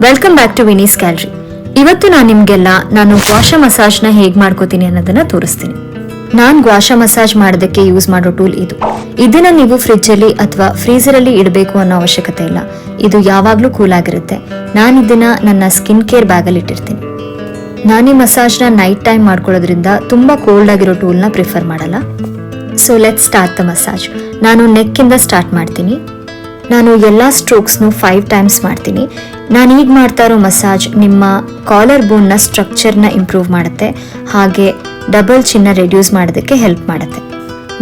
Welcome back to Vinee's gallery. ಇವತ್ತು ನಾನು gua sha ಮಸಾಜ್ನ ಹೇಗೆ ಮಾಡ್ಕೋತೀನಿ ಅನ್ನೋದನ್ನ ತೋರಿಸ್ತೀನಿ. ನಾನು ಗ್ವಾಷಾ ಮಸಾಜ್ ಮಾಡೋದಕ್ಕೆ ಯೂಸ್ ಮಾಡೋ ಟೂಲ್ ಇದು. ಇದನ್ನ ನೀವು ಫ್ರಿಜ್ಜಲ್ಲಿ ಅಥವಾ ಫ್ರೀಸರಲ್ಲಿ ಇಡಬೇಕು ಅನ್ನೋ ಅವಶ್ಯಕತೆ ಇಲ್ಲ. ಇದು ಯಾವಾಗಲೂ ಕೂಲ್ ಆಗಿರುತ್ತೆ. ನಾನು ಇದನ್ನ ನನ್ನ ಸ್ಕಿನ್ ಕೇರ್ ಬ್ಯಾಗಲ್ಲಿ ಇಟ್ಟಿರ್ತೀನಿ. ನಾನು ಈ ಮಸಾಜ್ನ ನೈಟ್ ಟೈಮ್ ಮಾಡ್ಕೊಳ್ಳೋದ್ರಿಂದ ತುಂಬಾ ಕೋಲ್ಡ್ ಆಗಿರೋ ಟೂಲ್ನ ಪ್ರಿಫರ್ ಮಾಡಲ್ಲ. So let's start the massage. ನಾನು ನೆಕ್ಕಿಂದ ಸ್ಟಾರ್ಟ್ ಮಾಡ್ತೀನಿ. ನಾನು ಎಲ್ಲ ಸ್ಟ್ರೋಕ್ಸ್ನು 5 ಟೈಮ್ಸ್ ಮಾಡ್ತೀನಿ. ನಾನು ಈಗ ಮಾಡ್ತಾ ಇರೋ ಮಸಾಜ್ ನಿಮ್ಮ ಕಾಲರ್ ಬೋನ್ನ ಸ್ಟ್ರಕ್ಚರ್ನ ಇಂಪ್ರೂವ್ ಮಾಡುತ್ತೆ, ಹಾಗೆ ಡಬಲ್ ಚಿನ್ನ ರೆಡ್ಯೂಸ್ ಮಾಡೋದಕ್ಕೆ ಹೆಲ್ಪ್ ಮಾಡುತ್ತೆ.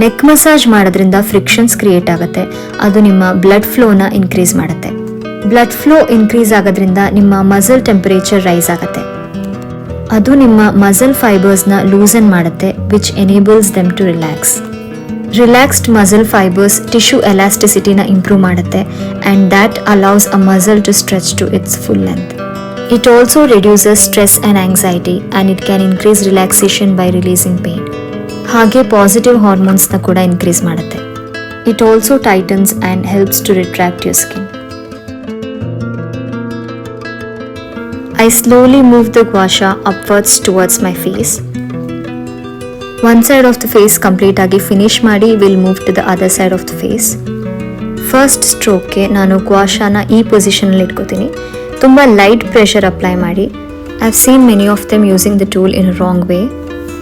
ನೆಕ್ ಮಸಾಜ್ ಮಾಡೋದ್ರಿಂದ ಫ್ರಿಕ್ಷನ್ಸ್ ಕ್ರಿಯೇಟ್ ಆಗುತ್ತೆ. ಅದು ನಿಮ್ಮ ಬ್ಲಡ್ ಫ್ಲೋನ ಇನ್ಕ್ರೀಸ್ ಮಾಡುತ್ತೆ. ಬ್ಲಡ್ ಫ್ಲೋ ಇನ್ಕ್ರೀಸ್ ಆಗೋದ್ರಿಂದ ನಿಮ್ಮ ಮಸಲ್ ಟೆಂಪರೇಚರ್ ರೈಸ್ ಆಗುತ್ತೆ. ಅದು ನಿಮ್ಮ ಮಸಲ್ ಫೈಬರ್ಸ್ನ ಲೂಸನ್ ಮಾಡುತ್ತೆ, which enables them to relax. Relaxed muscle fibres tissue ಎಲಾಸ್ಟಿಸಿಟಿನ ಇಂಪ್ರೂವ್ ಮಾಡುತ್ತೆ and that allows a muscle to stretch to its full length. It also reduces stress and anxiety and it can increase relaxation by releasing pain. ಹಾಗೆ positive ಹಾರ್ಮೋನ್ಸ್ನ ಕೂಡ increase ಮಾಡುತ್ತೆ. It also tightens and helps to retract your skin. I slowly move the guasha upwards towards my face. One side of the face complete ಆಗಿ finish ಮಾಡಿ will move to the other side of the face. First ಸ್ಟ್ರೋಕ್ಗೆ ನಾನು ಗ್ವಾಷಾನ ಈ ಪೊಸಿಷನಲ್ಲಿ ಇಟ್ಕೋತೀನಿ. ತುಂಬ light pressure apply ಮಾಡಿ. I have seen many of them using the tool in a wrong way,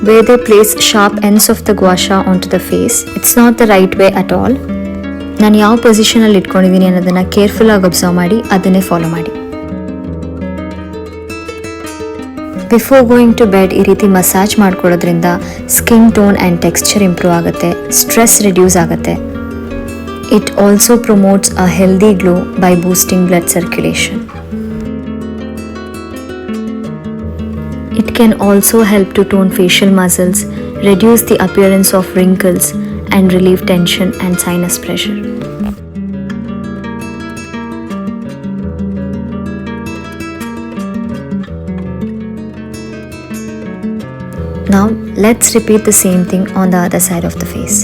where they place sharp ends of the guasha onto the face. It's not the right way at all. ನಾನು ಯಾವ ಪೊಸಿಷನಲ್ಲಿ ಇಟ್ಕೊಂಡಿದ್ದೀನಿ ಅನ್ನೋದನ್ನು ಕೇರ್ಫುಲ್ಲಾಗಿ observe ಮಾಡಿ ಅದನ್ನೇ follow ಮಾಡಿ. Before going to bed ಈ ರೀತಿ massage ಮಾಡ್ಕೊಳ್ಳೋದ್ರಿಂದ skin tone and texture improve ಆಗುತ್ತೆ, ಸ್ಟ್ರೆಸ್ ರಿಡ್ಯೂಸ್ ಆಗುತ್ತೆ. It also promotes a healthy glow by boosting blood circulation. It can also help to tone facial muscles, reduce the appearance of wrinkles, and relieve tension and sinus pressure. Now, let's repeat the same thing on the other side of the face.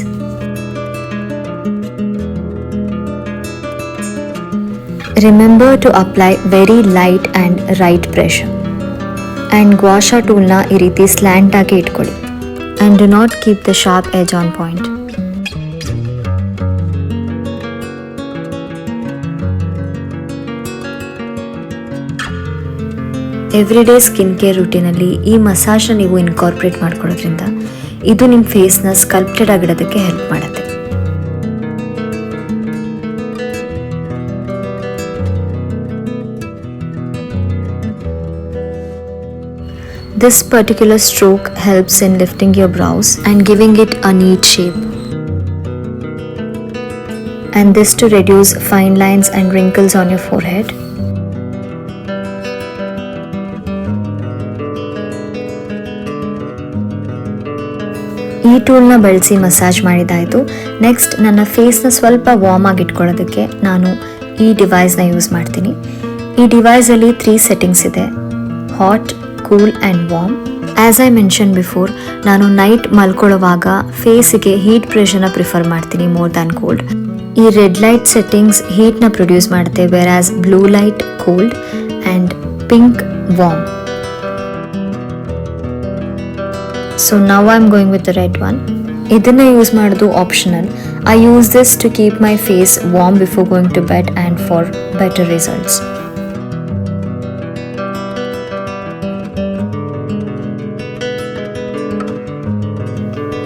Remember to apply very light and right pressure. And guasha tool na ee ರೀತಿ slant ಆಗಿ ಇಟ್ಕೊಳ್ಳಿ. And do not keep the sharp edge on point. Everyday skin care ರೂಟೀನಲ್ಲಿ ಈ ಮಸಾಜ್ನ ನೀವು incorporate ಮಾಡ್ಕೊಳ್ಳೋದ್ರಿಂದ ಇದು ನಿಮ್ಮ ಫೇಸ್ನ ಸ್ಕಲ್ಪ್ಟೆಡ್ ಆಗಿಡೋದಕ್ಕೆ ಹೆಲ್ಪ್ ಮಾಡುತ್ತೆ. This particular stroke helps in lifting your brows and giving it a neat shape. And this to reduce fine lines and wrinkles on your forehead. ಈ ಟೂಲ್ನ ಬಳಸಿ ಮಸಾಜ್ ಮಾಡಿದಾಯಿತು. ನೆಕ್ಸ್ಟ್ ನನ್ನ ಫೇಸ್ನ ಸ್ವಲ್ಪ ವಾರ್ಮ್ ಆಗಿ ಇಟ್ಕೊಳ್ಳೋದಕ್ಕೆ ನಾನು ಈ ಡಿವೈಸ್ನ ಯೂಸ್ ಮಾಡ್ತೀನಿ. ಈ ಡಿವೈಸಲ್ಲಿ 3 ಸೆಟ್ಟಿಂಗ್ಸ್ ಇದೆ: hot, cool and warm. As I mention before, ನಾನು ನೈಟ್ ಮಲ್ಕೊಳ್ಳೋವಾಗ ಫೇಸಿಗೆ ಹೀಟ್ ಪ್ರೆಷರ್ನ ಪ್ರಿಫರ್ ಮಾಡ್ತೀನಿ ಮೋರ್ ದ್ಯಾನ್ ಕೋಲ್ಡ್. ಈ ರೆಡ್ ಲೈಟ್ ಸೆಟ್ಟಿಂಗ್ಸ್ ಹೀಟ್ನ ಪ್ರೊಡ್ಯೂಸ್ ಮಾಡುತ್ತೆ, wear as blue light cold and pink warm. So now I'm going with the red one. ಇದನ್ನ use ಮಾಡೋದು optional. I use this to keep my face warm before going to bed and for better results.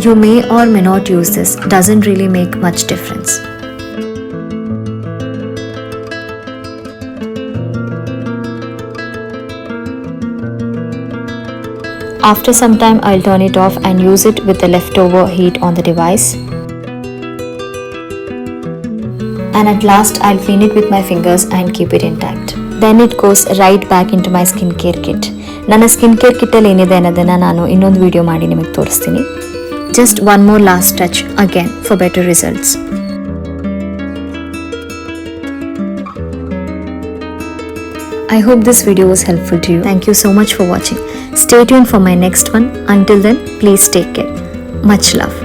You may or may not use this. Doesn't really make much difference. After some time, I'll turn it off and use it with the leftover heat on the device. And at last, I'll clean it with my fingers and keep it intact. Then it goes right back into my skincare kit. ನನ್ನ skin care ಕಿಟ್ಟಲ್ಲಿ ಏನಿದೆ ಅನ್ನೋದನ್ನು ನಾನು ಇನ್ನೊಂದು video ಮಾಡಿ ನಿಮಗೆ ತೋರಿಸ್ತೀನಿ. Just one more last touch again for better results. I hope this video was helpful to you. Thank you so much for watching. Stay tuned for my next one. Until then, please take care. Much love.